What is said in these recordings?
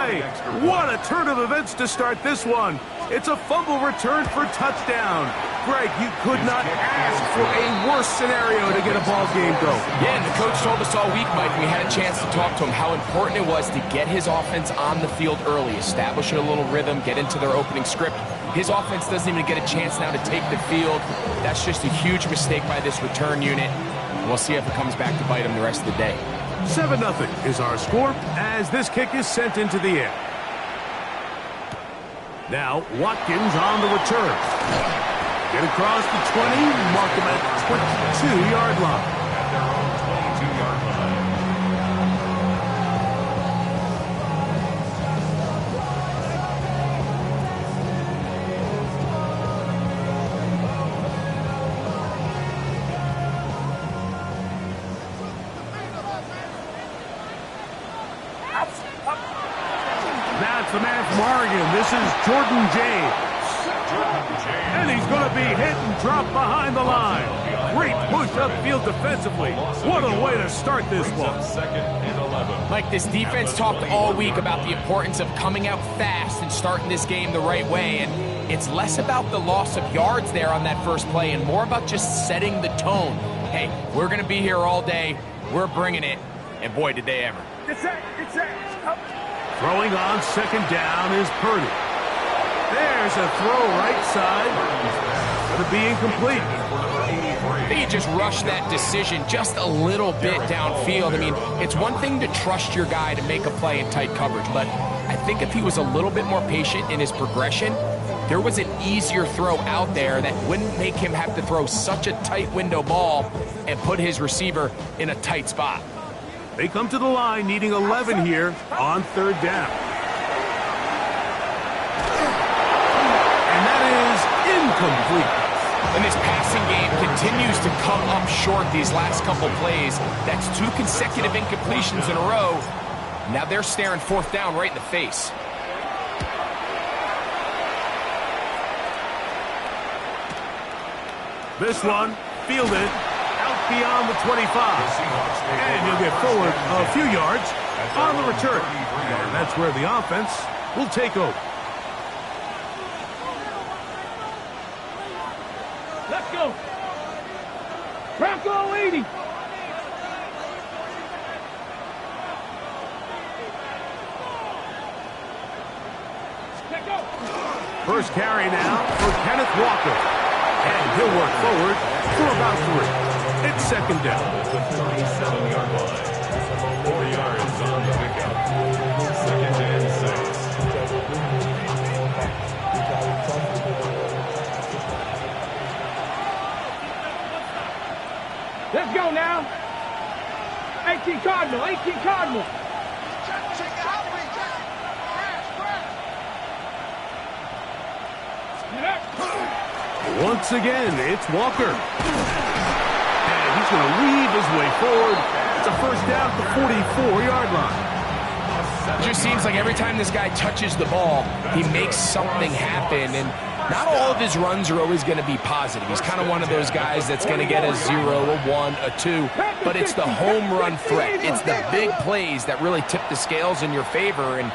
play. What a turn of events to start this one. It's a fumble return for touchdown. Greg, you could not ask for a worse scenario to get a ball game going. Yeah, and the coach told us all week, Mike, we had a chance to talk to him, how important it was to get his offense on the field early, establish a little rhythm, get into their opening script. His offense doesn't even get a chance now to take the field. That's just a huge mistake by this return unit. We'll see if it comes back to bite him the rest of the day. 7-0 is our score as this kick is sent into the air. Now, Watkins on the return. Get across the 20, mark him at the 22-yard line. At their own 22-yard line. That's the man from Oregon. This is Jordan James. And he's going to be hit and dropped behind the line. Great push upfield defensively. What a way to start this one. Mike, this defense talked all week about the importance of coming out fast and starting this game the right way. And it's less about the loss of yards there on that first play and more about just setting the tone. Hey, we're going to be here all day. We're bringing it. And boy, did they ever. Throwing on second down is Purdy. There's a throw right side. Going to be incomplete. I think he just rushed that decision just a little bit downfield. I mean, it's one thing to trust your guy to make a play in tight coverage, but I think if he was a little bit more patient in his progression, there was an easier throw out there that wouldn't make him have to throw such a tight window ball and put his receiver in a tight spot. They come to the line needing 11 here on third down. And that is incomplete. And this passing game continues to come up short these last couple plays. That's 2 consecutive incompletions in a row. Now they're staring fourth down right in the face. This one fielded out beyond the 25. And he'll get forward a few yards on the return. And that's where the offense will take over. Let's go. Bronco 80. First carry now for Kenneth Walker. And he'll work forward for about 3. It's second down. The 37-yard line. 4 yards on the pickup. Second and 6. Let's go now. 18 Cardinal, 18 Cardinal. Once again, it's Walker. And he's going to weave his way forward. It's a first down at the 44-yard line. It just seems like every time this guy touches the ball, he makes something happen. And not all of his runs are always going to be positive. He's kind of one of those guys that's going to get a 0, a 1, a 2. But it's the home run threat. It's the big plays that really tip the scales in your favor. And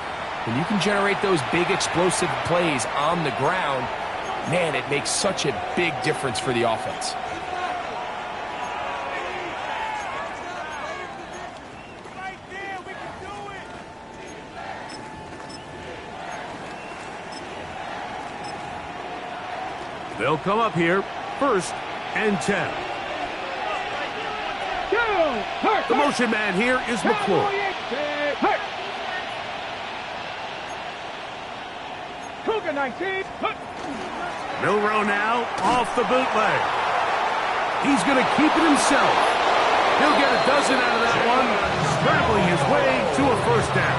when you can generate those big explosive plays on the ground, man, it makes such a big difference for the offense. They'll come up here, first and 10. The motion man here is McClure. Cougar 19. Milrow now off the bootleg. He's going to keep it himself. He'll get a dozen out of that one, scrambling his way to a first down.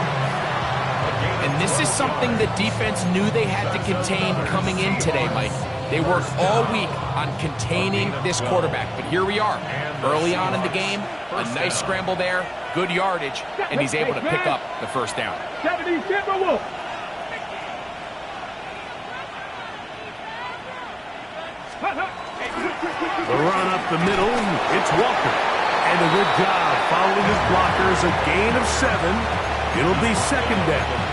And this is something the defense knew they had to contain coming in today, Mike. They worked all week on containing this quarterback, but here we are, early on in the game, a nice scramble there, good yardage, and he's able to pick up the first down. The run up the middle, it's Walker. And a good job following his blockers, a gain of 7. It'll be second down.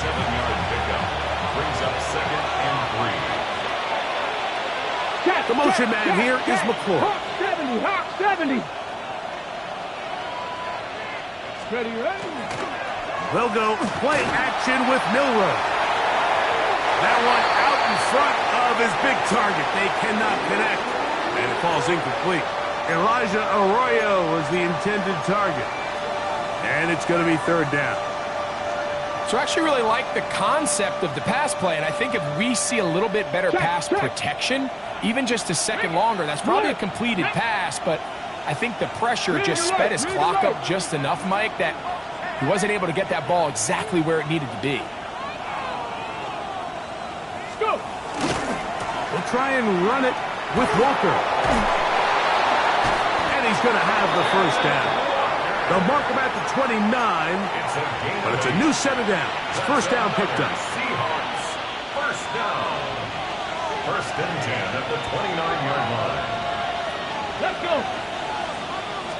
7-yard pickup. Brings up 2nd and 3. The motion man here is McClure. Hawk 70, Hawk 70. Ready, ready. They'll go play action with Milroe. That one out in front of his big target. They cannot connect, and it falls incomplete. Elijah Arroyo was the intended target, and it's going to be 3rd down. So I actually really like the concept of the pass play, and I think if we see a little bit better pass protection, even just a second longer, that's probably a completed pass, but I think the pressure just sped his clock up just enough, Mike, that he wasn't able to get that ball exactly where it needed to be. Go. We'll try and run it with Walker. And he's going to have the 1st down. They'll mark him at the 29, but it's a new set of downs. 1st down picked up. Seahawks, 1st down. 1st and 10 at the 29-yard line. Let's go.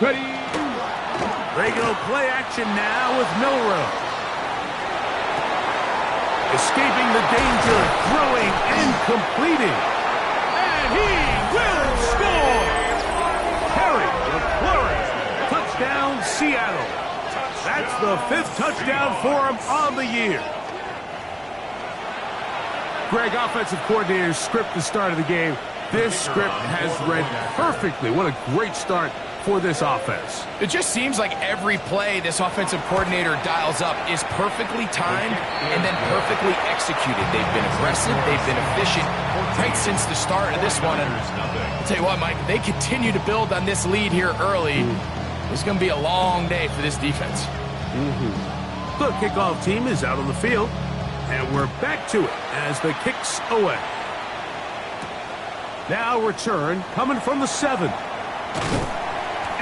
Ready. They go play action now with Milroe. Escaping the danger, throwing and completing. And he will score! Harry McClure, touchdown Seattle. That's the 5th touchdown for him on the year. Greg, offensive coordinator's script the start of the game. This script has read perfectly. What a great start for this offense. It just seems like every play this offensive coordinator dials up is perfectly timed and then perfectly executed. They've been aggressive, they've been efficient right since the start of this one. And I'll tell you what, Mike, they continue to build on this lead here early. It's going to be a long day for this defense. The kickoff team is out on the field, and we're back to it as the kick's away. Now return coming from the 7.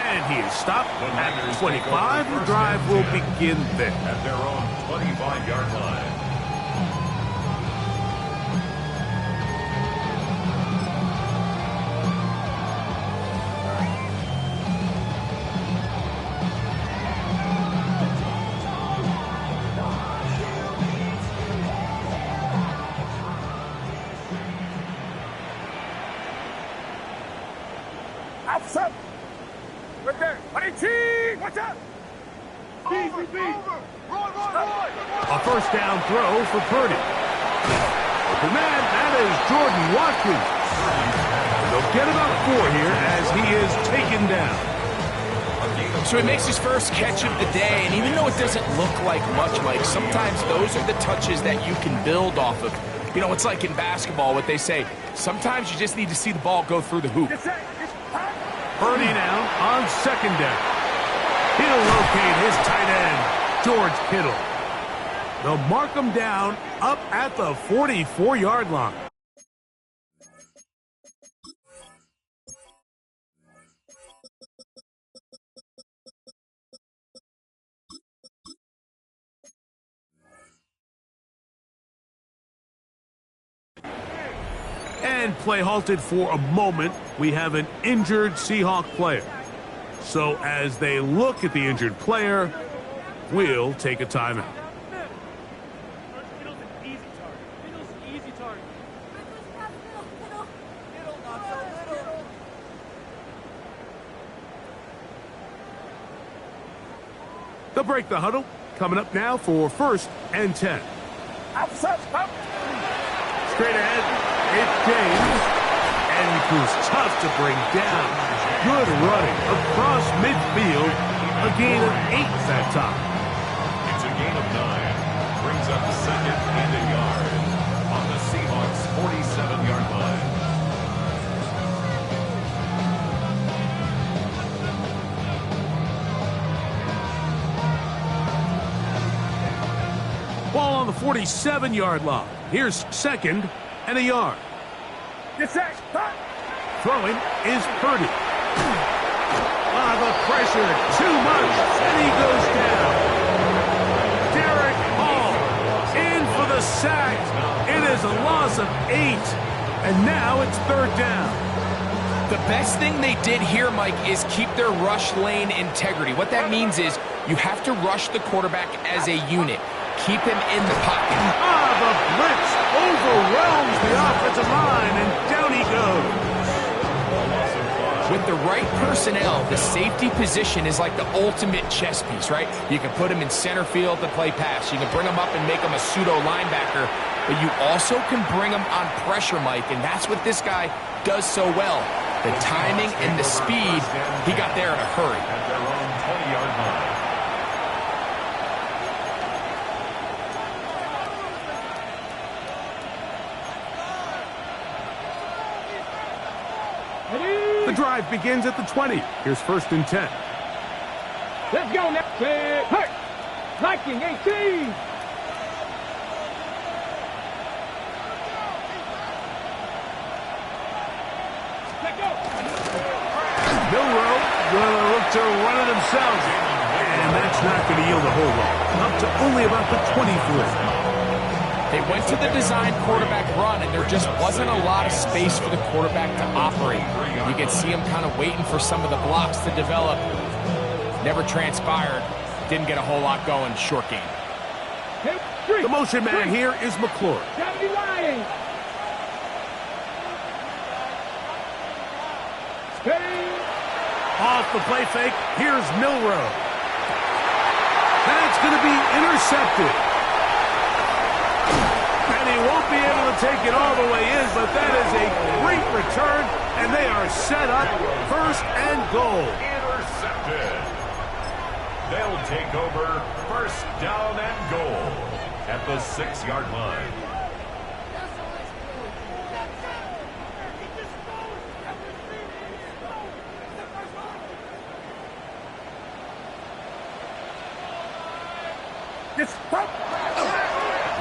And he is stopped at 25. The drive will begin there. At their own 25-yard line. Outside. Right there. 18. Watch out. Easy beat. A 1st down throw for Purdy. The man, that is Jordan Watkins. They'll get about 4 here as he is taken down. So he makes his first catch of the day, and even though it doesn't look like much, Mike, sometimes those are the touches that you can build off of. You know, it's like in basketball, what they say, sometimes you just need to see the ball go through the hoop. Purdy now on 2nd down. He'll locate his tight end, George Kittle. They'll mark him down up at the 44-yard line. And play halted for a moment. We have an injured Seahawk player. So as they look at the injured player, we'll take a timeout. They'll break the huddle. Coming up now for 1st and 10. Straight ahead, it's James. And he proves tough to bring down. Good running across midfield. A gain of 8 that time. It's a gain of 9. Brings up 2nd and a yard on the Seahawks' 47-yard line. Ball on the 47-yard line. Here's 2nd and a yard. Throwing is Purdy. The pressure, too much, and he goes down. Derek Hall in for the sack. It is a loss of 8, and now it's 3rd down. The best thing they did here, Mike, is keep their rush lane integrity. What that means is you have to rush the quarterback as a unit. keep him in the pocket. The blitz overwhelms the offensive line, and down he goes. With the right personnel, the safety position is like the ultimate chess piece, right? You can put him in center field to play pass. You can bring him up and make him a pseudo linebacker, but you also can bring him on pressure, Mike, and that's what this guy does so well. The timing and the speed, he got there in a hurry. At their own 20-yard line. The drive begins at the 20. Here's 1st and 10. Let's go now. Hurt. Viking 18. Let go. Milroe going to look to run it himself. And that's not going to yield a whole lot. Up to only about the 23. They went to the design quarterback run, and there just wasn't a lot of space for the quarterback to operate. You can see him kind of waiting for some of the blocks to develop. Never transpired. Didn't get a whole lot going. Short game. The motion man here is McClure. Off the play fake, here's Milroe. That's going to be intercepted. And he won't be able to take it all the way in, but that is a great return, and they are set up 1st and goal. Intercepted. They'll take over 1st down and goal at the 6-yard line.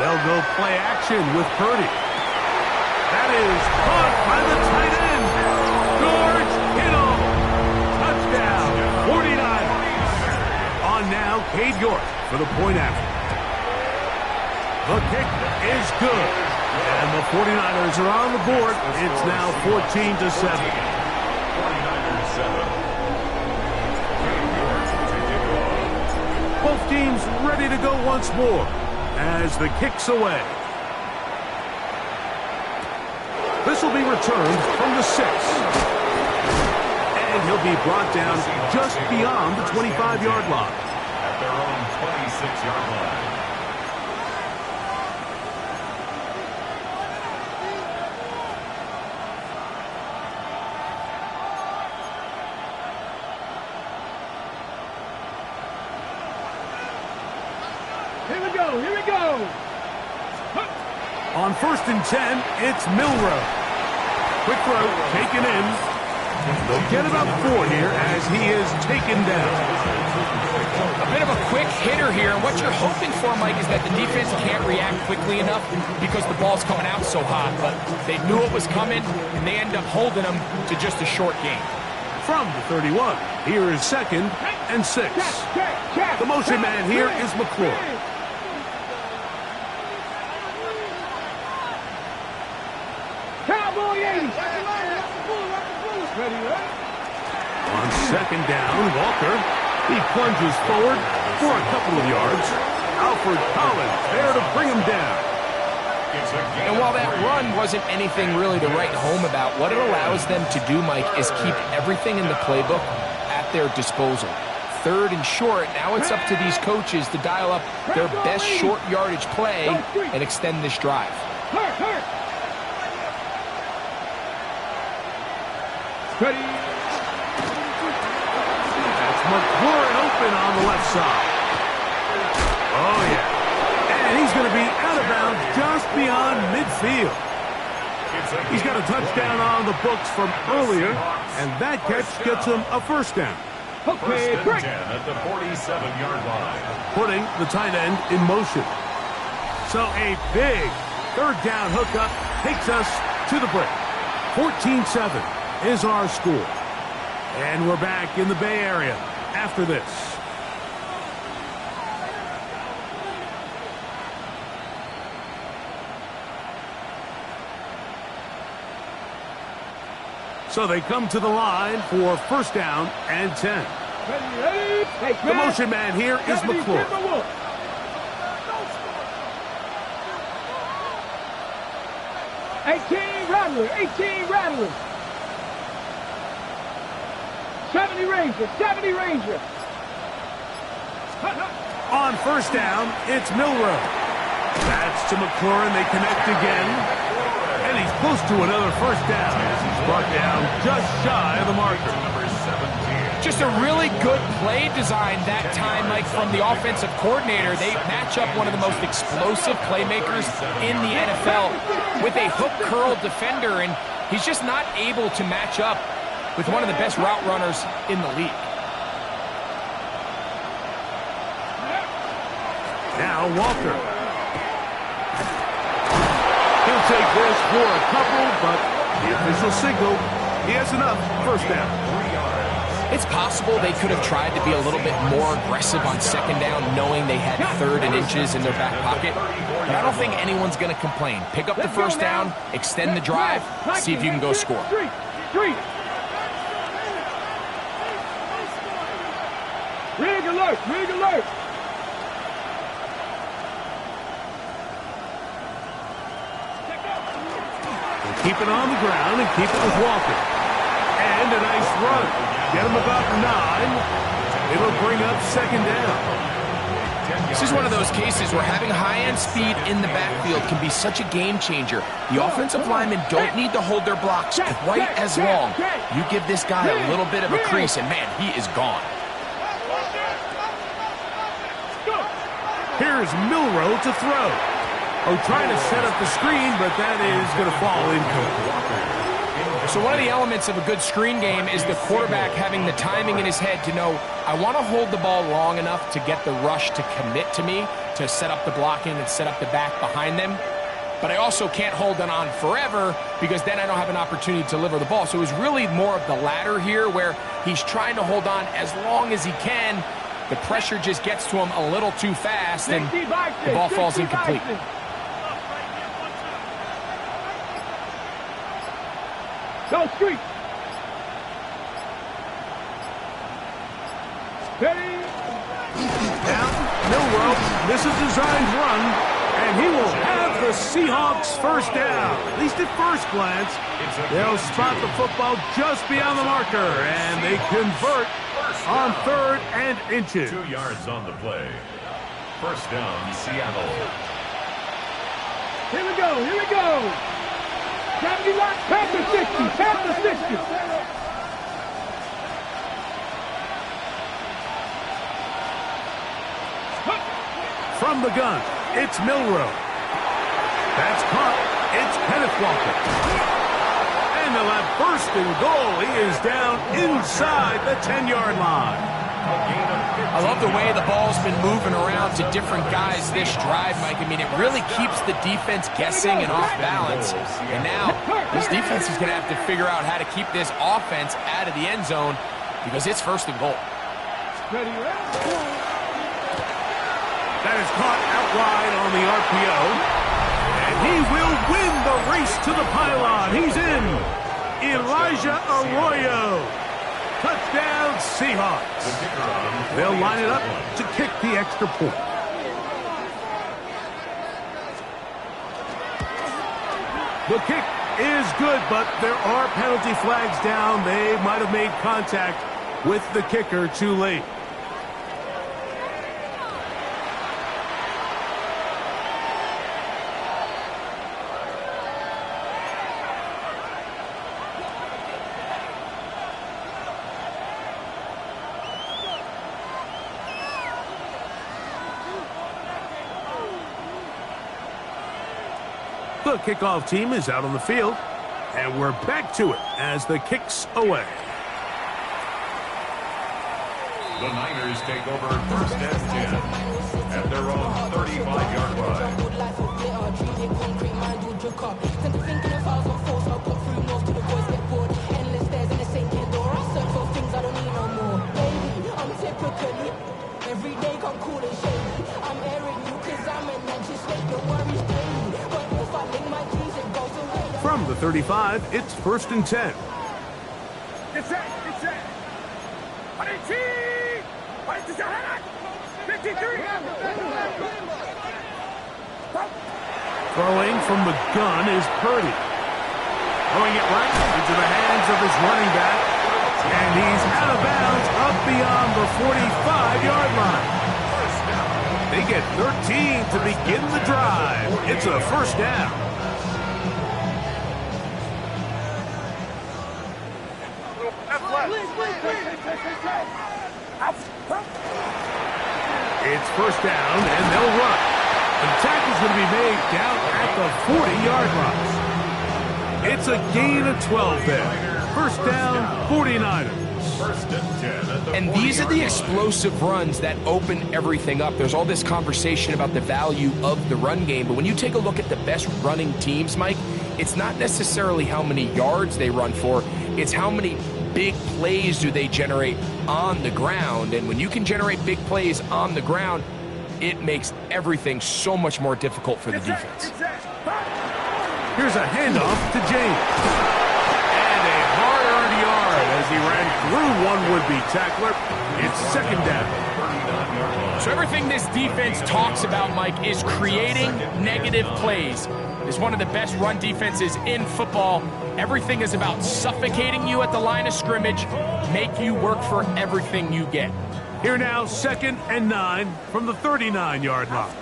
They'll go play action with Purdy. That is caught by the tight end. George Kittle. Touchdown, 49ers. On now, Cade York for the point after. The kick is good. And the 49ers are on the board. It's now 14-7. 49ers 7. Both teams ready to go once more as the kick's away. This will be returned from the 6. And he'll be brought down just beyond the 25-yard line. At their own 26-yard line. Here we go. On 1st and 10, it's Milroe. Quick throw, taken in. They'll get about 4 here as he is taken down. A bit of a quick hitter here. What you're hoping for, Mike, is that the defense can't react quickly enough because the ball's coming out so hot. But they knew it was coming, and they end up holding them to just a short game. From the 31, here is 2nd and 6. The motion man here is McClure. Cowboy 80. On 2nd down, Walker. He plunges forward for a couple of yards. Alfred Collins there to bring him down. And while that run wasn't anything really to write home about, what it allows them to do, Mike, is keep everything in the playbook at their disposal. 3rd and short, now it's up to these coaches to dial up their best short yardage play and extend this drive. Ready. That's McClure open on the left side. Oh, yeah. And he's going to be out of bounds just beyond midfield. He's got a touchdown on the books from earlier, and that catch gets him a 1st down. Okay, 1st and 10 at the 47-yard line. Putting the tight end in motion. So a big 3rd down hookup takes us to the break. 14-7 is our score. And we're back in the Bay Area after this. So they come to the line for 1st down and 10. The motion man here is McClure. 18 Rattler, 18 Rattler. 70 Ranger, 70 Ranger. On first down, it's Milroe. That's to McLaurin. They connect again. And he's close to another first down as he's brought down just shy of the marker. Number 17. Just a really good play design that time, Mike, from the offensive coordinator. They match up one of the most explosive playmakers in the NFL with a hook curl defender, and he's just not able to match up with one of the best route runners in the league. Now Walker. He'll take this for a couple, but the official signal, he has enough. First down. It's possible they could have tried to be a little bit more aggressive on second down, knowing they had 3rd and inches in their back pocket. But I don't think anyone's going to complain. Pick up the first down, extend the drive, see if you can go score. Rig alert, rig alert. Keep it on the ground and keep it with Walker. And a nice run. Get him about 9. It'll bring up second down. This is one of those cases where having high-end speed in the backfield can be such a game changer. The offensive linemen don't need to hold their blocks quite as long. You give this guy a little bit of a crease, and man, he is gone. Here's Milroe to throw. Oh, trying to set up the screen, but that is going to fall incomplete. So one of the elements of a good screen game is the quarterback having the timing in his head to know, I want to hold the ball long enough to get the rush to commit to me, to set up the blocking and set up the back behind them. But I also can't hold it on forever because then I don't have an opportunity to deliver the ball. So it was really more of the latter here where he's trying to hold on as long as he can. The pressure just gets to him a little too fast and the ball falls incomplete. Go street. Steady. Now, Milroe, this is designed run, and he will have the Seahawks first down. At least at first glance, they'll spot the football just beyond the marker, and they convert on 3rd and inches. 2 yards on the play. First down, Seattle. Here we go, here we go. 71, past the 60, past the 60. From the gun, it's Milroe. That's caught. It's Kenneth Walker. And they'll have 1st and goal. He is down inside the 10-yard line. I love the way the ball's been moving around to different guys this drive, Mike. I mean, it really keeps the defense guessing and off balance. And now, this defense is going to have to figure out how to keep this offense out of the end zone because it's 1st and goal. That is caught out wide on the RPO. And he will win the race to the pylon. He's in. Elijah Arroyo. Touchdown, Seahawks. They'll line it up to kick the extra point. The kick is good, but there are penalty flags down. They might have made contact with the kicker too late. The kickoff team is out on the field, and we're back to it as the kick's away. The Niners take over 1st and 10 at their own 35-yard line. Every day come cool and shady. I'm airing you cause I'm an legislate. Your worries daily. But if I link my keys, it goes away. From the 35, it's 1st and 10. It's set. 53. Throwing from the gun is Purdy. Throwing it right into the hands of his running back. And he's out of bounds up beyond the 45-yard line. They get 13 to begin the drive. It's a first down. It's first down, and they'll run. The tackle's going to be made down at the 40-yard line. It's a gain of 12 there. First down, 49ers. First and 10 at the And these are the explosive runs that open everything up. There's all this conversation about the value of the run game, but when you take a look at the best running teams, Mike, it's not necessarily how many yards they run for, it's how many big plays do they generate on the ground. And when you can generate big plays on the ground, it makes everything so much more difficult for the defense. Here's a handoff to James. And a hard-earned yard as he ran through one would-be tackler. It's second down. So everything this defense talks about, Mike, is creating negative plays. It's one of the best run defenses in football. Everything is about suffocating you at the line of scrimmage, make you work for everything you get. Here now, second and 9 from the 39-yard line.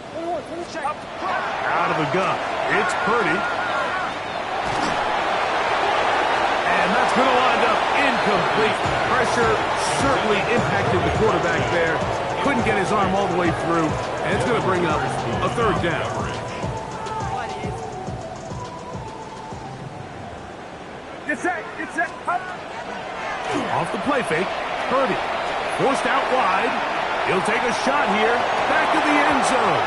Out of the gun, it's Purdy. And that's going to wind up incomplete. Pressure certainly impacted the quarterback there. Couldn't get his arm all the way through, and it's going to bring up a third down. Off the play fake, Purdy. Forced out wide. He'll take a shot here. Back to the end zone.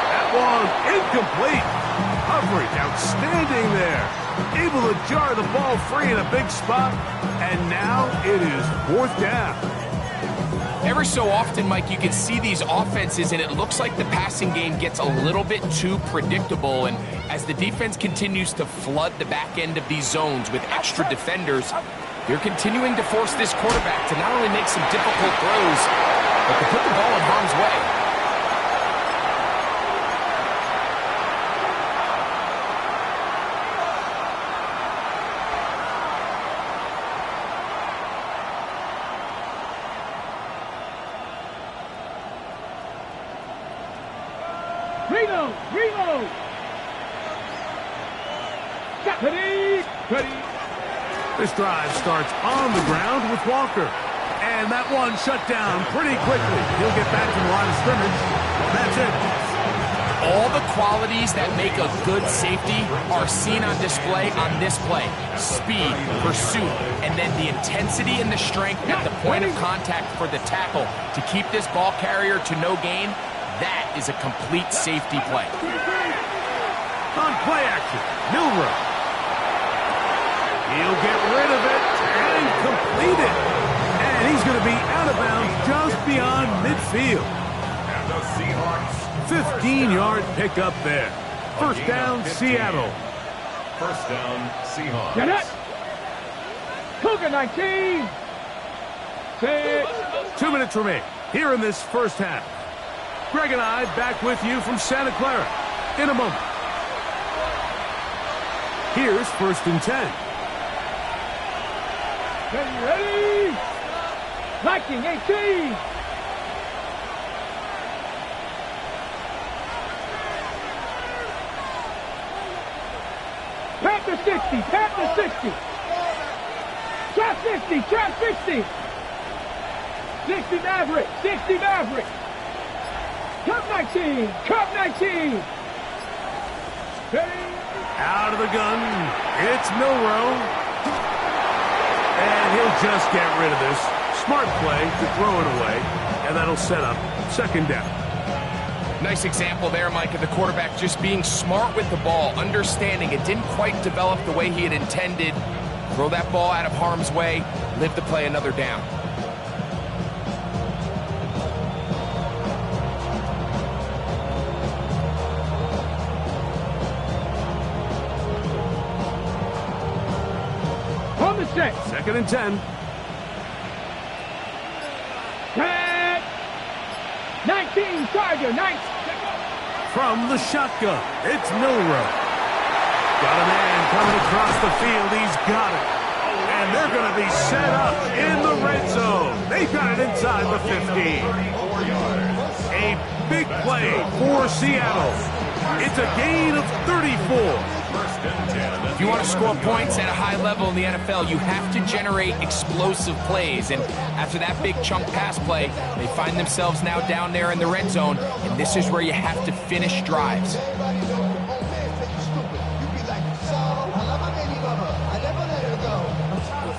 That one incomplete. Coverage outstanding there. Able to jar the ball free in a big spot. And now it is fourth down. Every so often, Mike, you can see these offenses, and it looks like the passing game gets a little bit too predictable. And as the defense continues to flood the back end of these zones with extra defenders, they're continuing to force this quarterback to not only make some difficult throws, but to put the ball in harm's way. Reload! Ready! This drive starts on the ground with Walker. And that one shut down pretty quickly. He'll get back to the line of scrimmage. That's it. All the qualities that make a good safety are seen on display on this play. Speed, pursuit, and then the intensity and the strength at the point of contact for the tackle to keep this ball carrier to no gain. That is a complete safety play. On play action, Milrow. He'll get rid of it and complete it. And he's going to be out of bounds just beyond midfield. And the Seahawks. 15-yard pickup there. First down, Seattle. First down, Seahawks. Get it! Cougar 19! 6. 2 minutes remain here in this first half. Greg and I back with you from Santa Clara in a moment. Here's first and 10. Ready? Viking 18! Panther 60! Panther 60! Trap 50! Trap 50! 60 Maverick! 60 Maverick! Cup 19! Cup 19! Ready? Out of the gun, it's Milrow. And he'll just get rid of this. Smart play to throw it away, and that'll set up second down. Nice example there, Mike, of the quarterback just being smart with the ball, understanding it didn't quite develop the way he had intended. Throw that ball out of harm's way, live to play another down. On the set. Second and 10. 10. 19 Tiger. 19. From the shotgun, it's Milrow. Got a man coming across the field. He's got it. And they're going to be set up in the red zone. They've got it inside the 15. A big play for Seattle. It's a gain of 34. If you want to score points at a high level in the NFL, you have to generate explosive plays. And after that big chunk pass play, they find themselves now down there in the red zone. And this is where you have to finish drives.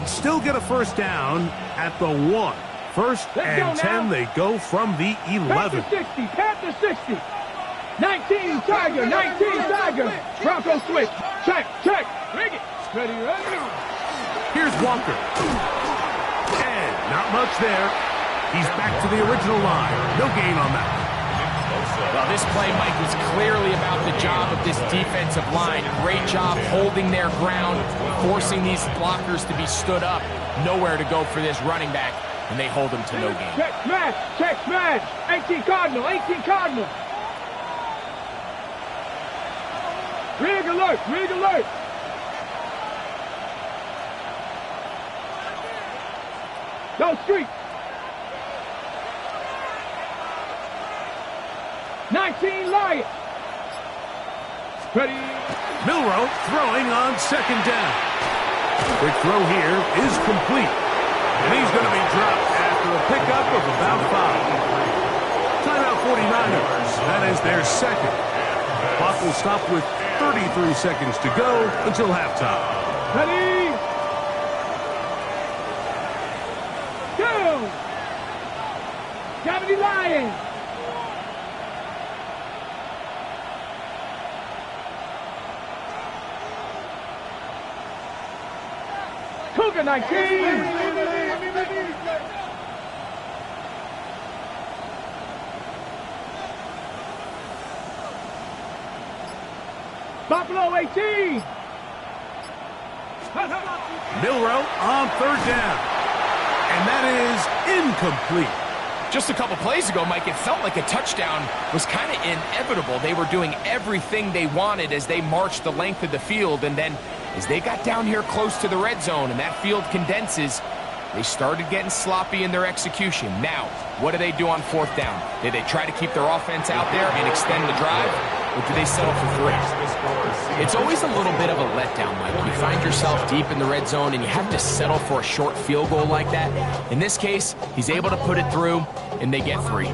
Still get a first down at the 1. First and 10, they go from the 11. Pat the 60. 19 Tiger, 19 Tiger. Bronco switch. Check. Rig it. Ready. Here's Walker. And not much there. He's back to the original line. No gain on that. Well, this play, Mike, was clearly about the job of this defensive line. Great job holding their ground, forcing these blockers to be stood up. Nowhere to go for this running back, and they hold him to no gain. Check smash. 18 Cardinal. Rig alert. Go street. 19 Lion. Ready. Milroe throwing on second down. Quick throw here is complete. And he's going to be dropped after a pickup of about 5. Timeout 49ers. That is their second. Clock will stop with 33 seconds to go until halftime. Ready. Go. 70 Lions. Cougar 19. Buffalo 18. Milroe on third down. And that is incomplete. Just a couple plays ago, Mike, it felt like a touchdown was kind of inevitable. They were doing everything they wanted as they marched the length of the field, and then as they got down here close to the red zone and that field condenses, they started getting sloppy in their execution. Now, what do they do on fourth down? Did they try to keep their offense out there and extend the drive, or do they settle for 3? It's always a little bit of a letdown, Mike. You find yourself deep in the red zone and you have to settle for a short field goal like that. In this case, he's able to put it through, and they get 3.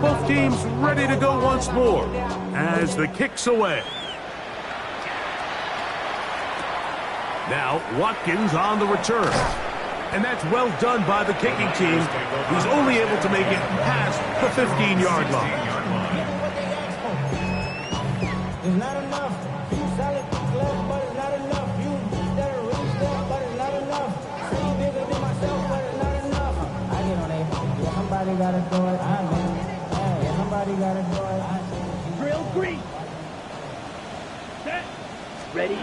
Both teams ready to go once more as the kick's away. Now Watkins on the return. And that's well done by the kicking team. He's only able to make it past the 15-yard line. It's not enough. You solid, clever, but it's not enough. You that are really stuff, but it's not enough. Say bigger than myself, but it's not enough. I get on it. Yeah, somebody gotta do it. I mean, yeah, somebody gotta do it. Drill 3. Set. Ready.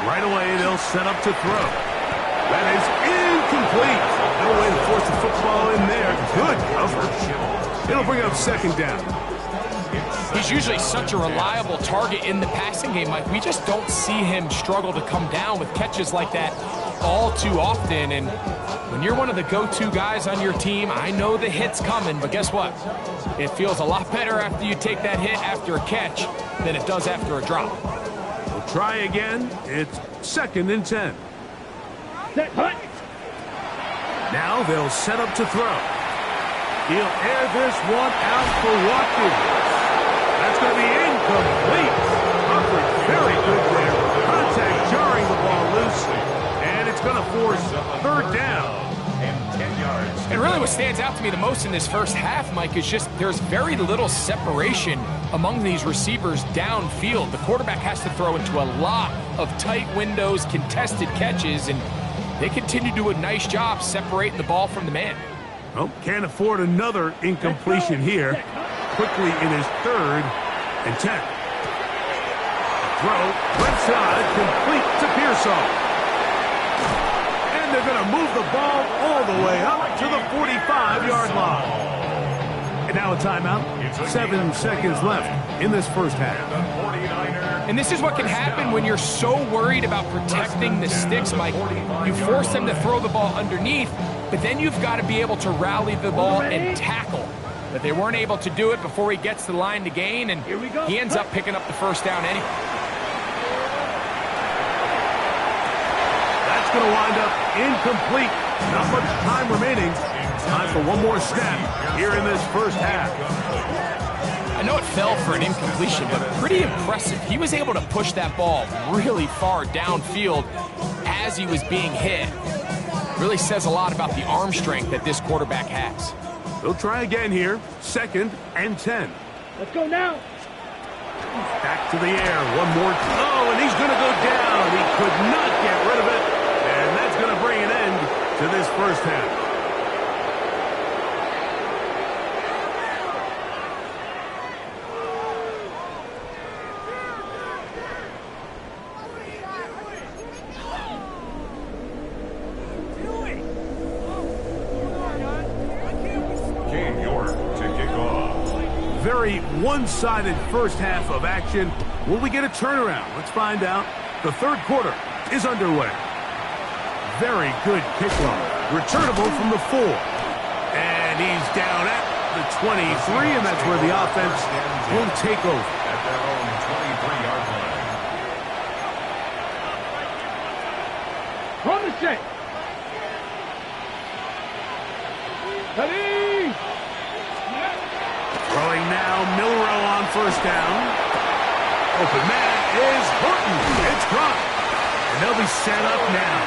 Right away, they'll set up to throw. That is incomplete. No way to force the football in there. Good coverage. It'll bring up second down. He's usually such a reliable target in the passing game, Mike. We just don't see him struggle to come down with catches like that all too often. And when you're one of the go-to guys on your team, I know the hit's coming, but guess what? It feels a lot better after you take that hit after a catch than it does after a drop. We'll try again. It's second and 10. Set. Hut. Now they'll set up to throw. He'll air this one out for Watkins. That's going to be incomplete. Coverage very good there. Contact jarring the ball loose. And it's going to force third down. And 10 yards. And really what stands out to me the most in this first half, Mike, is just there's very little separation among these receivers downfield. The quarterback has to throw into a lot of tight windows, contested catches, and they continue to do a nice job separating the ball from the man. Well, can't afford another incompletion here. Quickly in his third and 10. Throw, left side, complete to Pearsall. they're going to move the ball all the way up to the 45-yard line. And now a timeout. 7 seconds left in this first half. And this is what can happen when you're so worried about protecting the sticks, Mike. You force them to throw the ball underneath, but then you've got to be able to rally the ball and tackle. But they weren't able to do it before he gets to the line to gain, and he ends up picking up the first down anyway. That's going to wind up incomplete. Not much time remaining. Time for one more snap here in this first half. I know it fell for an incompletion, but pretty impressive. He was able to push that ball really far downfield as he was being hit. Really says a lot about the arm strength that this quarterback has. They'll try again here. 2nd and 10. Let's go now. Back to the air. One more. Oh, and he's going to go down. He could not get rid of it. And that's going to bring an end to this first half. Very one-sided first half of action. Will we get a turnaround? Let's find out. The third quarter is underway. Very good kickoff. Returnable from the 4. And he's down at the 23, and that's where the offense will take over. At their own 23-yard line. Run the check. Ready? Throwing now, Milrow on first down. Open man is Horton. It's caught. And they'll be set up now.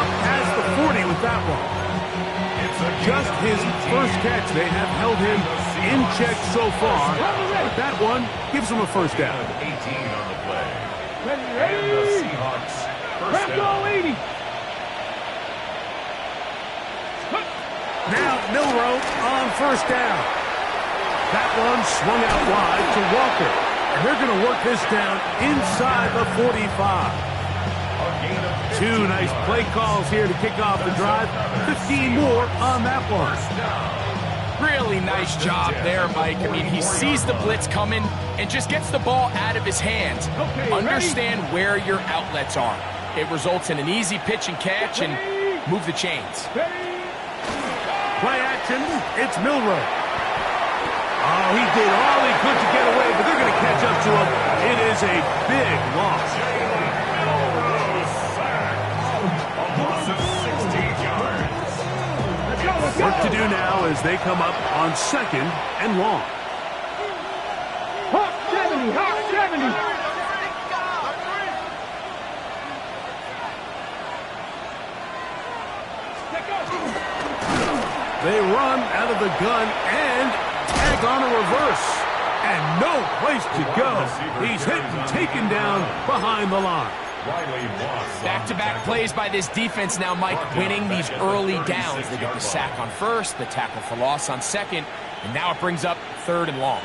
Up past the 40 with that one. Just his first catch. They have held him in check so far. But that one gives him a first down. 18 on the play. Ready, And the ready. Seahawks first Crack down. all 80. Now Milrow on first down. That one swung out wide to Walker. And they're going to work this down inside the 45. Two nice play calls here to kick off the drive. 15 more on that one. Really nice job there, Mike. I mean, he sees the blitz coming and just gets the ball out of his hands. Okay, Understand where your outlets are. It results in an easy pitch and catch and move the chains. Play action. It's Milrow. Oh, he did all he could to get away, but they're going to catch up to him. It is a big loss. Work to do now as they come up on 2nd and long. Hawk 70, Hawk 70. They run out of the gun and tag on a reverse. And no place to go. He's hit and taken down behind the line. Back-to-back plays by this defense now, Mike, winning these early downs. They get the sack on first, the tackle for loss on second, and now it brings up 3rd and long.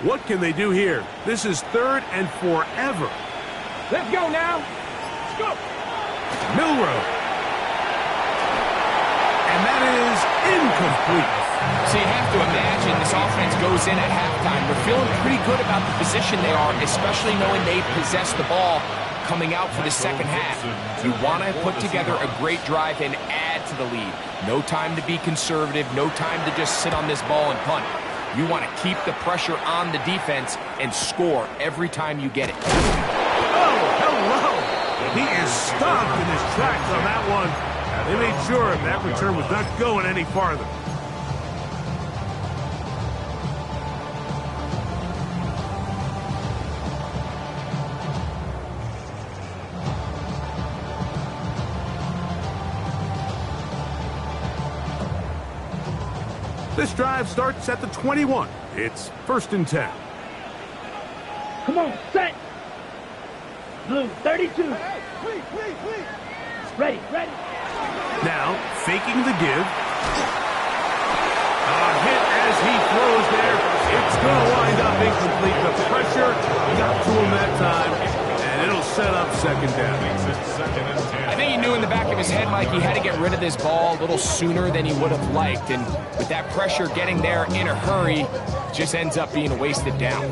What can they do here? This is 3rd and forever. Let's go now. Let's go. Milrow. And that is incomplete. So you have to imagine this offense goes in at halftime. They're feeling pretty good about the position they are, especially knowing they possess the ball coming out for the second half. You want to put together a great drive and add to the lead. No time to be conservative, no time to just sit on this ball and punt. You want to keep the pressure on the defense and score every time you get it. Oh, hello. He is stopped in his tracks on that one. They made sure that return was not going any farther. This drive starts at the 21. It's 1st and 10. Come on, set. Blue, 32. Ready, ready. Now, faking the give. as he throws there, it's going to wind up incomplete. The pressure got to him that time, and it'll set up second down. I think he knew in the back of his head, Mike, he had to get rid of this ball a little sooner than he would have liked. And with that pressure getting there in a hurry, just ends up being a wasted down.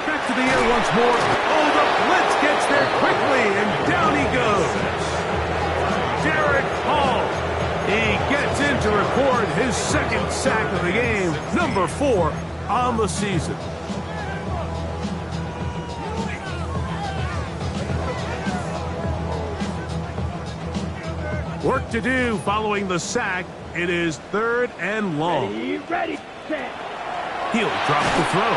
Back to the air once more. Oh, the blitz gets there quickly, and down he goes. Jared Hall. He gets in to record his second sack of the game, number 4 on the season. Work to do following the sack. It is 3rd and long. Ready, set. He'll drop the throw.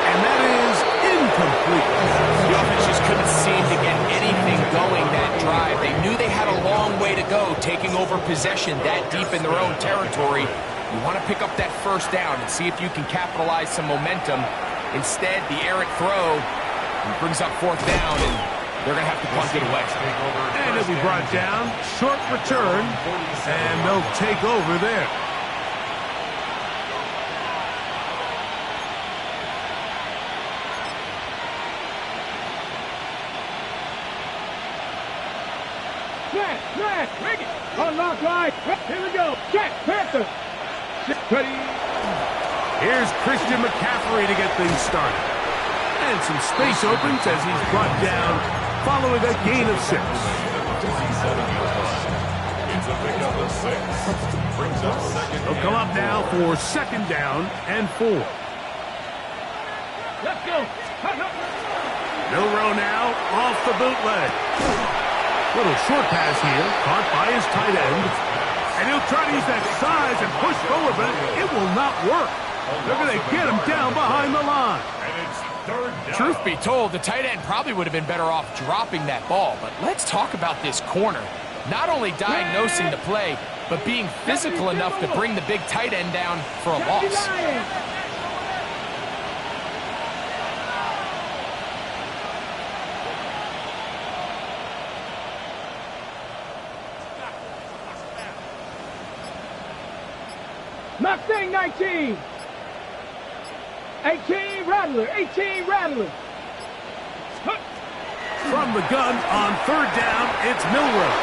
And that is incomplete. The offense just couldn't seem to get anything going that drive. They knew they had a long way to go, taking over possession that deep in their own territory. You want to pick up that first down and see if you can capitalize some momentum. Instead, the errant throw brings up 4th down, and they're going to have to punt it away. And it'll be brought down. Short return, and they'll take over there. Smash, bring it. Unlock right. Here we go. Check, Panther. Ready. Here's Christian McCaffrey to get things started. And some space opens as he's brought down following a gain of 6. He'll come up now for 2nd down and 4. Let's go. Milroe now off the bootleg. Little short pass here, caught by his tight end. And he'll try to use that size and push forward, but it will not work. They're going to get him down behind the line. Truth be told, the tight end probably would have been better off dropping that ball. But let's talk about this corner. Not only diagnosing the play, but being physical enough to bring the big tight end down for a loss. Mustang 19. 18 Rattler. 18 Rattler. From the gun on 3rd down, it's Milroe.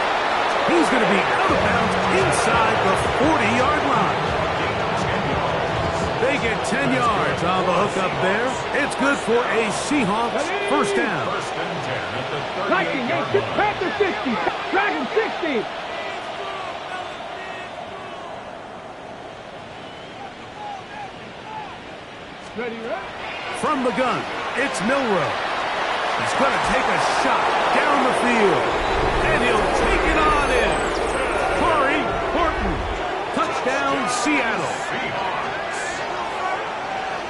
He's going to be out of bounds inside the 40-yard line. They get 10 yards on the hook up there. It's good for a Seahawks first down. Viking 8, Panther 60, Dragon 60. Ready, right? From the gun, it's Milroe. He's going to take a shot down the field. And he'll take it on in. Corey Horton. Touchdown, Seattle.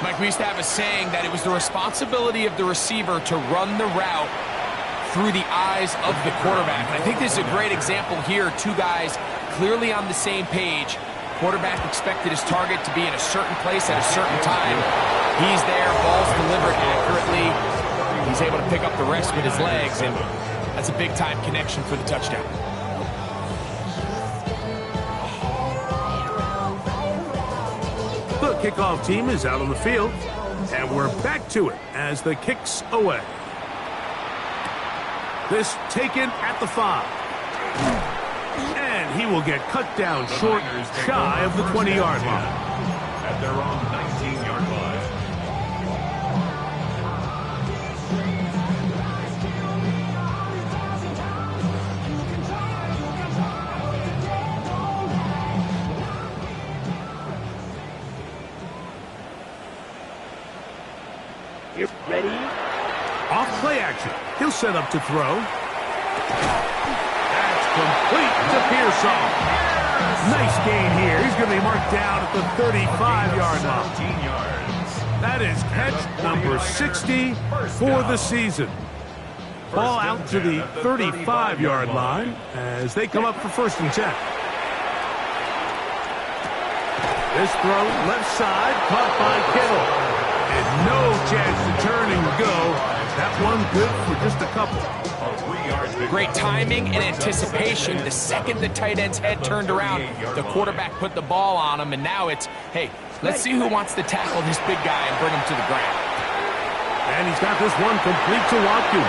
Mike, we used to have a saying that it was the responsibility of the receiver to run the route through the eyes of the quarterback. And I think this is a great example here. 2 guys clearly on the same page. Quarterback expected his target to be in a certain place at a certain time. He's there, ball's delivered accurately. He's able to pick up the rest with his legs, and that's a big-time connection for the touchdown. The kickoff team is out on the field, and we're back to it as the kick's away. This taken at the 5. And he will get cut down short, shy of the 20-yard line. At their own 19-yard line. You ready? Off play action. He'll set up to throw. That's complete to Pearsall. Nice gain here. He's going to be marked down at the 35-yard line. 17 yards. That is catch number 60 for the season. Ball out to the 35-yard line as they come up for 1st and 10. This throw left side caught by Kittle. And no chance to turn and go. That one good for just a couple. Great timing and anticipation. The second the tight end's head turned around, the quarterback put the ball on him, and now it's, hey, let's see who wants to tackle this big guy and bring him to the ground. And he's got this one complete to Watkins.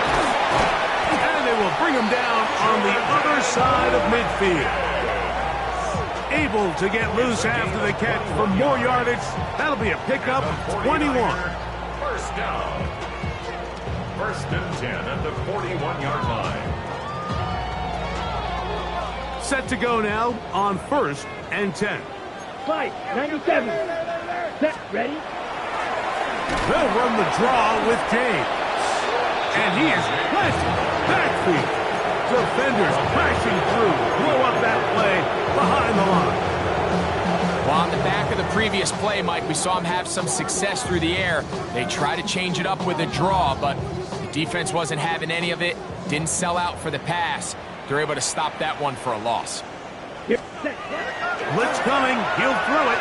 And they will bring him down on the other side of midfield. Able to get loose after the catch for more yardage. That'll be a pickup of 21. First down. First and 10 at the 41-yard line. Set to go now on 1st and 10. Fight, 97. Set, ready? They'll run the draw with James. And he is planted backfield. Defenders crashing through. Blow up that play behind the line. Well, on the back of the previous play, Mike, we saw him have some success through the air. They tried to change it up with a draw, but the defense wasn't having any of it. Didn't sell out for the pass. They're able to stop that one for a loss. Blitz coming. He'll throw it.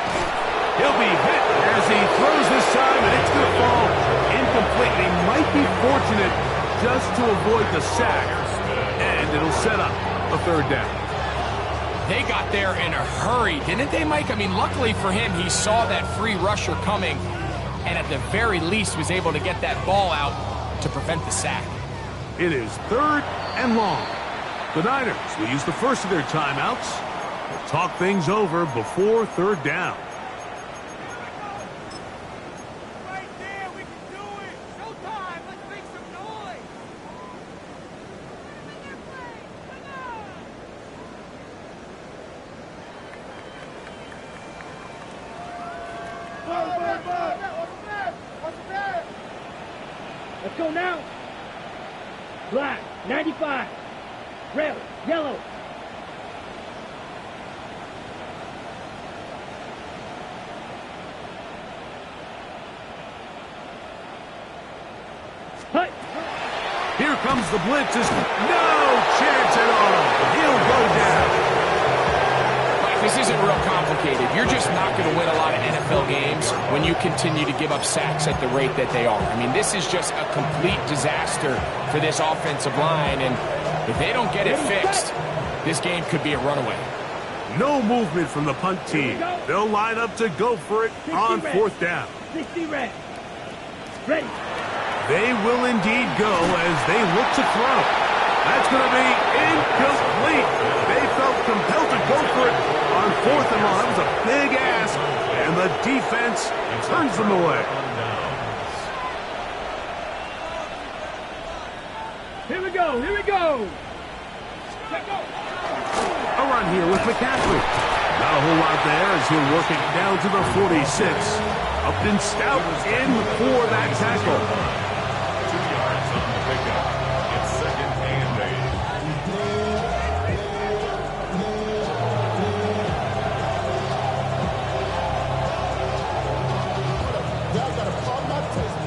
He'll be hit as he throws this time, and it's going to fall incomplete. He might be fortunate just to avoid the sack, and it'll set up a 3rd down. They got there in a hurry, didn't they, Mike? I mean, luckily for him, he saw that free rusher coming, and at the very least was able to get that ball out to prevent the sack. It is 3rd and long. The Niners will use the first of their timeouts. They'll talk things over before 3rd down. Right there, we can do it. Showtime, let's make some noise. Let's go now. Black, 95. Red, yellow. Hut. Here comes the blitz. No chance at all. He'll go down. Mike, this isn't real complicated. You're just not going to win a lot of NFL games when you continue to give up sacks at the rate that they are. I mean, this is just a complete disaster for this offensive line, and if they don't get it fixed, this game could be a runaway. No movement from the punt team. They'll line up to go for it on 4th down. 60 red. Ready. They will indeed go as they look to throw. That's going to be incomplete. They felt compelled to go for it on 4th and long. It was a big ask, and the defense turns them away. Here we go, here we go. A run here with McCaffrey. Not a whole lot there as he'll work it down to the 46. Upton Stout in for that tackle. 2 yards on the pickup. It's 2nd and 8. Y'all gotta call my taste.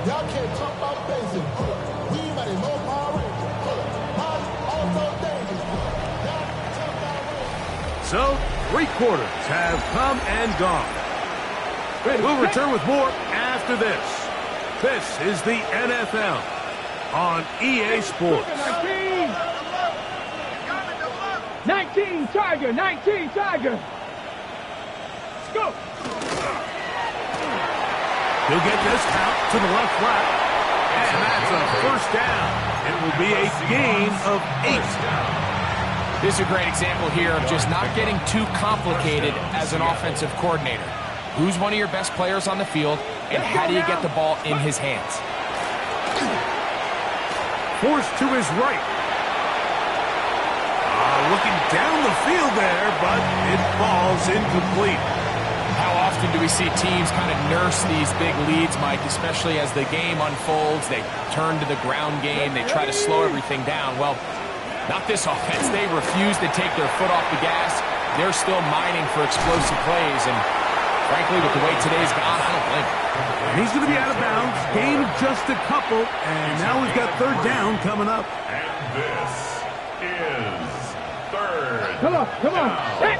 Y'all can't talk about basic. We mighty low power ranger. Also dangerous. So, 3 quarters have come and gone. We'll return with more after this. This is the NFL on EA Sports. 19 Tiger, 19 Tiger. Let's go. He'll get this out to the left flat. And that's a 1st down. It will be a gain of 8. This is a great example here of just not getting too complicated as an offensive coordinator. Who's one of your best players on the field, and how do you get the ball in his hands? Forced to his right. Looking down the field there, but it falls incomplete. How often do we see teams kind of nurse these big leads, Mike, especially as the game unfolds? They turn to the ground game. They try to slow everything down. Well, not this offense. They refuse to take their foot off the gas. They're still mining for explosive plays, and frankly, with the way today's gone, I don't blame him. He's going to be out of bounds. Gain of just a couple, and now we've got 3rd down coming up. And this is 3rd. Come on, come on. Hey.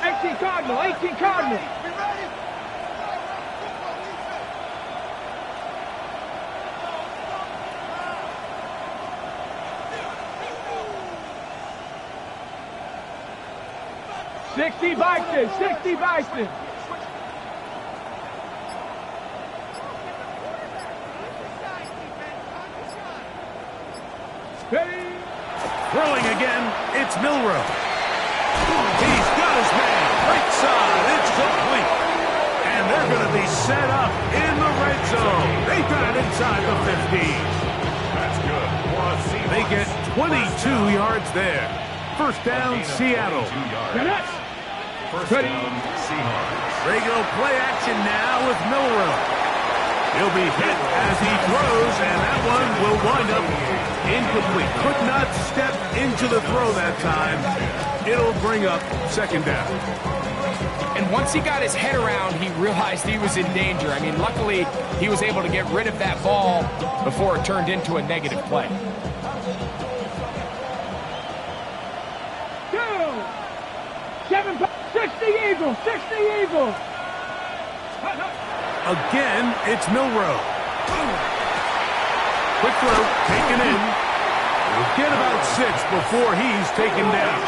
18 Cardinal, 18 Cardinal. 60 Bison, 60 Bison. Ready? Throwing again, it's Milroe. He's got his man, right side, it's complete. And they're going to be set up in the red zone. They got it inside the 15. That's good. They get 22 yards there. First down, Seattle. First down, Seahawks. Regular play action now with Milroe. He'll be hit as he throws, and that one will wind up incomplete. Could not step into the throw that time. It'll bring up second down. And once he got his head around, he realized he was in danger. I mean, luckily, he was able to get rid of that ball before it turned into a negative play. 60 Eagles, 60 Eagles. Again, it's Milroe. Quick throw, taken in. He'll get about 6 before he's taken down.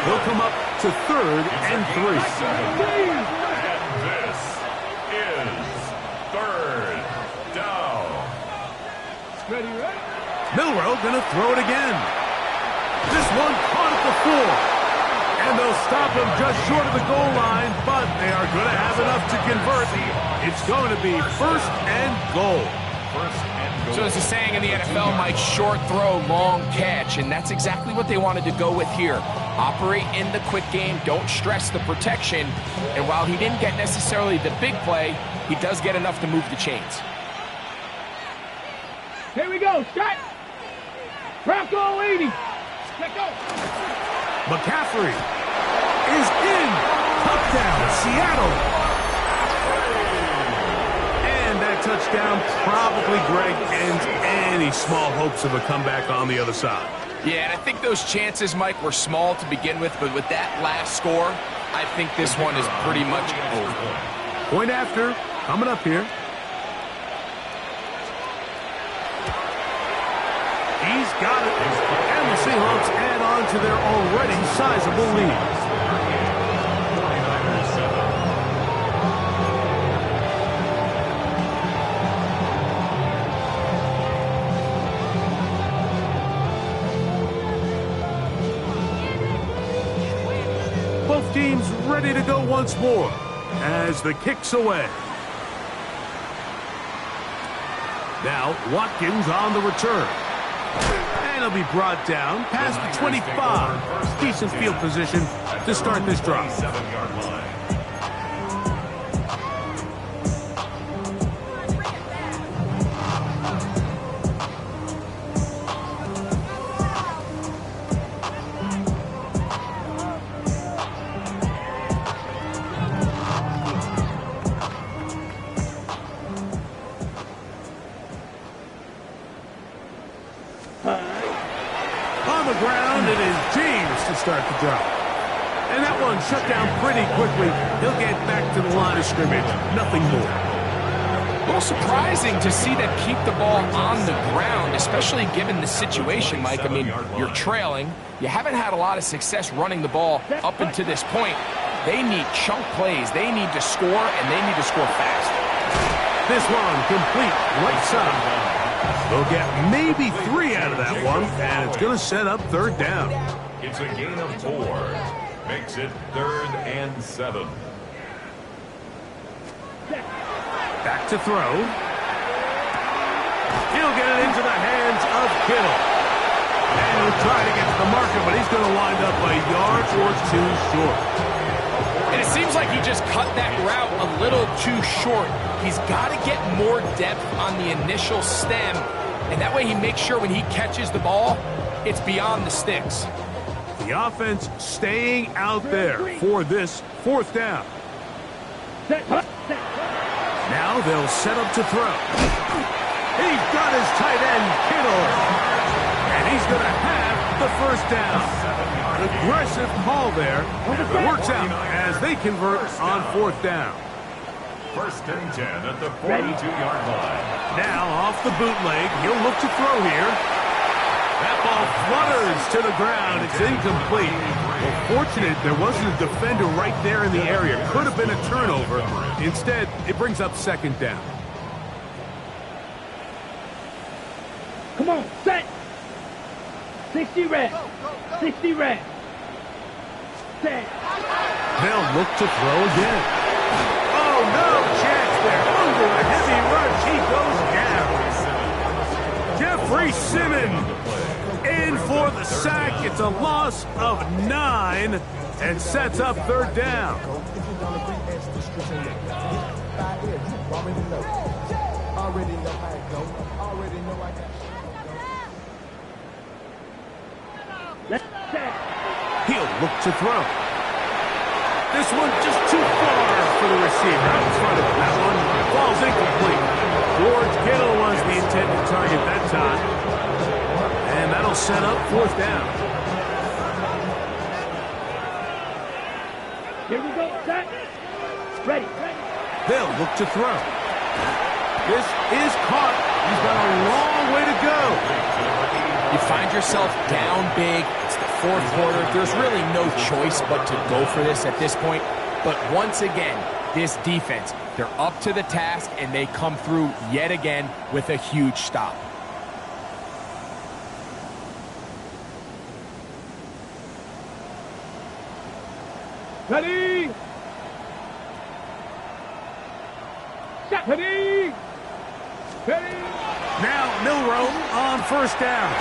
He'll come up to third and 3. And this is third down. Milroe gonna throw it again. This one caught at the 4. And they'll stop him just short of the goal line, but they are going to have enough to convert. It's going to be first and goal. So there's a saying in the NFL, Mike, short throw, long catch, and that's exactly what they wanted to go with here. Operate in the quick game, don't stress the protection, and while he didn't get necessarily the big play, he does get enough to move the chains. Here we go, set. Bronco 80. Let go. McCaffrey is in. Touchdown, Seattle. And that touchdown probably, Greg, ends any small hopes of a comeback on the other side. Yeah, and I think those chances, Mike, were small to begin with, but with that last score, I think this one is pretty much over. Point after, coming up here. He's got it. And the Seahawks add on to their already sizable lead. Both teams ready to go once more as the kick's away. Now Watkins on the return. And he'll be brought down past the 25. Decent field position to start this drive. 7-yard line. On the ground, it is James to start the drive. And that one shut down pretty quickly. He'll get back to the line of scrimmage. Nothing more. A little surprising to see them keep the ball on the ground, especially given the situation, Mike. I mean, you're trailing. You haven't had a lot of success running the ball up until this point. They need chunk plays. They need to score, and they need to score fast. This one complete right side. They'll get maybe 3 out of that one, and it's going to set up third down. It's a gain of 4. Makes it 3rd and 7. Back to throw. He'll get it into the hands of Kittle. And he'll try to get to the marker, but he's going to wind up a yard or 2 short. And it seems like he just cut that route a little too short. He's got to get more depth on the initial stem, and that way he makes sure when he catches the ball, it's beyond the sticks. The offense staying out there for this 4th down. Now they'll set up to throw. He's got his tight end, Kittle. And he's going to have the first down. An aggressive call there. It works out as they convert on 4th down. 1st and 10 at the 42-yard line. Now off the bootleg. He'll look to throw here. That ball flutters to the ground. It's incomplete. Well, fortunate there wasn't a defender right there in the area. Could have been a turnover. Instead, it brings up second down. Come on, set. 60 reps. 60 reps. Set. They'll look to throw again. Oh, no chance there. Under a heavy rush, he goes down. Jeffrey Simmons in for the sack. It's a loss of 9 and sets up third down. He'll look to throw. This one just too far for the receiver out in front of him. That one falls incomplete. George Kittle was the intended target that time. And that'll set up fourth down. Here we go, set. Ready. They'll look to throw. This is caught. He's got a long way to go. You find yourself down big. It's the fourth quarter. There's really no choice but to go for this at this point. But once again, this defense, they're up to the task, and they come through yet again with a huge stop. Ready. Set. Ready. Ready. Now Milroe on first down.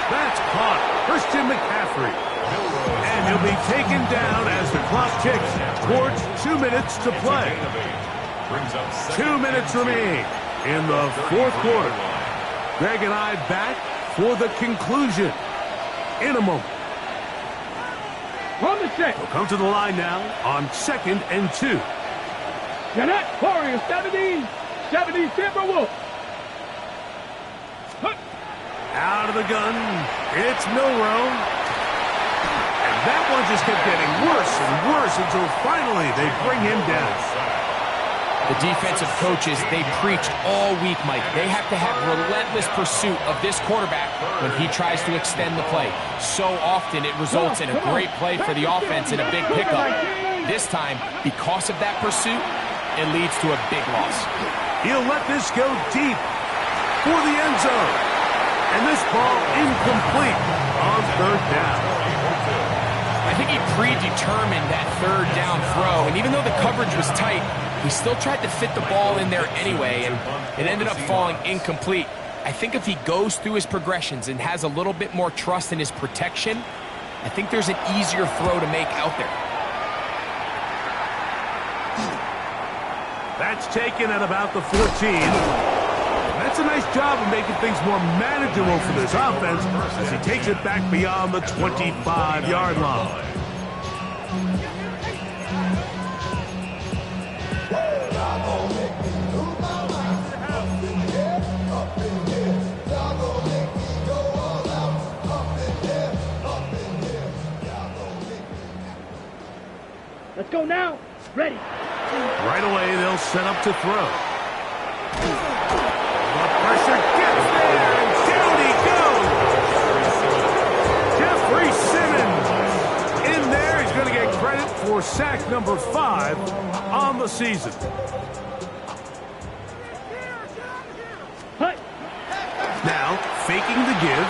That's caught. Christian McCaffrey. And he'll be taken down as the clock ticks towards 2 minutes to play. 2 minutes remain in the fourth quarter. Greg and I back for the conclusion in a moment. On the set. We'll come to the line now on 2nd and 2. Jeanette Warrior 70. 70 Timberwolves. Out of the gun, it's Milroe. And that one just kept getting worse and worse until finally they bring him down. The defensive coaches, they preach all week, Mike. They have to have relentless pursuit of this quarterback when he tries to extend the play. So often it results in a great play for the offense and a big pickup. This time, because of that pursuit, it leads to a big loss. He'll let this go deep for the end zone. And this ball incomplete on third down. I think he predetermined that third down throw, and even though the coverage was tight, he still tried to fit the ball in there anyway, and it ended up falling incomplete. I think if he goes through his progressions and has a little bit more trust in his protection, I think there's an easier throw to make out there. That's taken at about the 14. That's a nice job of making things more manageable for this offense as he takes it back beyond the 25-yard line. Let's go now. Ready. Right away, they'll set up to throw. Pressure gets there, and down he goes. Jeffrey Simmons in there. He's going to get credit for sack number 5 on the season. Now, faking the give.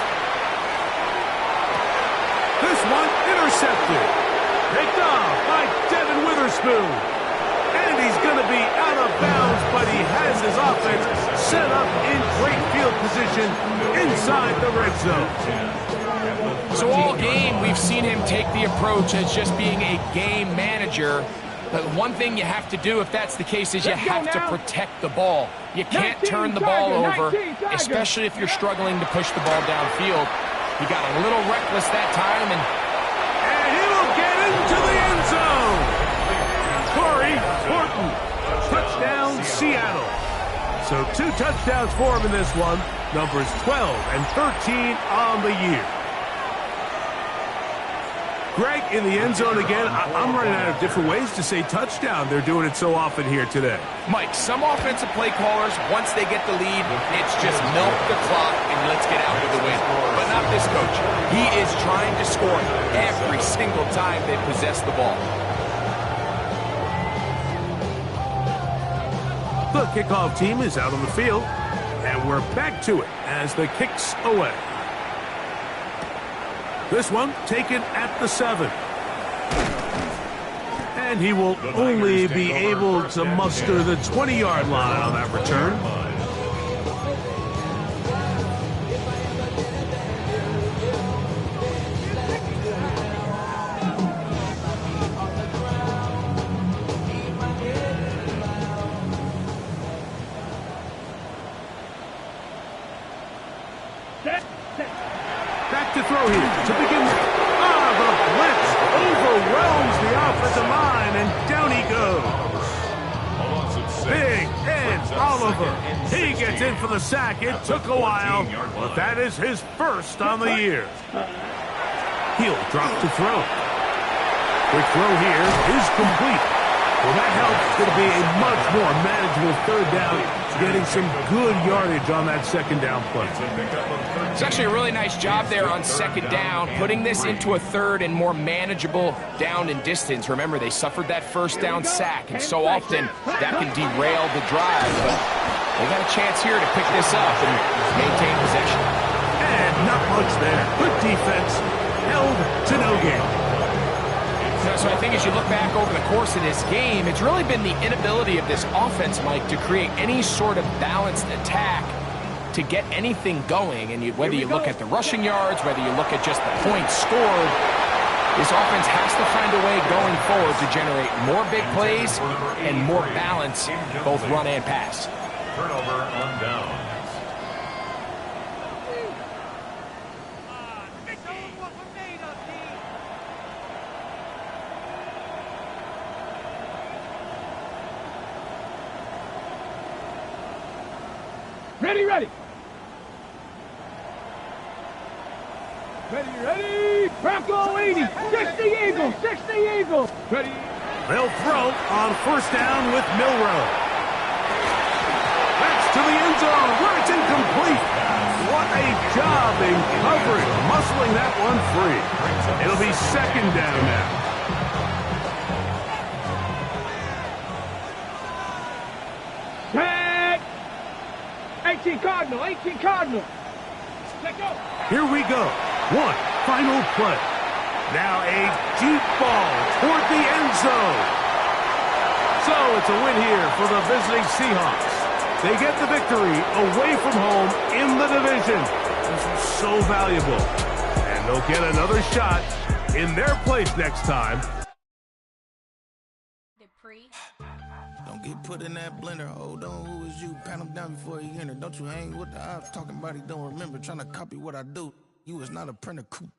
This one intercepted. Picked off by Devin Witherspoon. And he's going to be out of bounds, but he has his offense set up in great field position inside the red zone. So all game, we've seen him take the approach as just being a game manager. But one thing you have to do if that's the case is you have to protect the ball. You can't turn the ball over, especially if you're struggling to push the ball downfield. He got a little reckless that time, and he will get into the end zone. Corey Horton, touchdown Seattle. So 2 touchdowns for him in this one. Numbers 12 and 13 on the year. Greg, in the end zone again. I'm running out of different ways to say touchdown. They're doing it so often here today. Mike, some offensive play callers, once they get the lead, it's just milk the clock and let's get out with the win. But not this coach. He is trying to score every single time they possess the ball. The kickoff team is out on the field, and we're back to it as the kick's away. This one taken at the 7. And he will only be able to muster the 20-yard line on that return. Back to throw here to begin with. The blitz overwhelms the offensive line, and down he goes. Big Ed Oliver. He gets in for the sack. It took a while, but that is his first on the year. He'll drop to throw. Quick throw here is complete. Well, that helps. It's going to be a much more manageable third down, getting some good yardage on that second down play. It's actually a really nice job there on second down, putting this into a third and more manageable down and distance. Remember, they suffered that first down sack, and so often that can derail the drive. But they got a chance here to pick this up and maintain possession. And not much there. Good defense. Held to no gain. So I think as you look back over the course of this game, it's really been the inability of this offense, Mike, to create any sort of balanced attack to get anything going. And whether you look at the rushing yards, whether you look at just the points scored, this offense has to find a way going forward to generate more big plays and more balance, both run and pass. Turnover on downs. Ready, ready. Ready. Bronco 80. 60 Eagles. 60 Eagles. Ready. They'll throw on first down with Milrow. That's to the end zone where it's incomplete. What a job in coverage, muscling that one free. It'll be second down now. 18 Cardinal, 18 Cardinal. Let go. Here we go. One final play. Now a deep ball toward the end zone. So it's a win here for the visiting Seahawks. They get the victory away from home in the division. This is so valuable. And they'll get another shot in their place next time. Don't get put in that blender. Hold on, who is you? Pat him down before he enter. Don't you hang with the ops talking about he don't remember. Trying to copy what I do. You is not a printer. Coop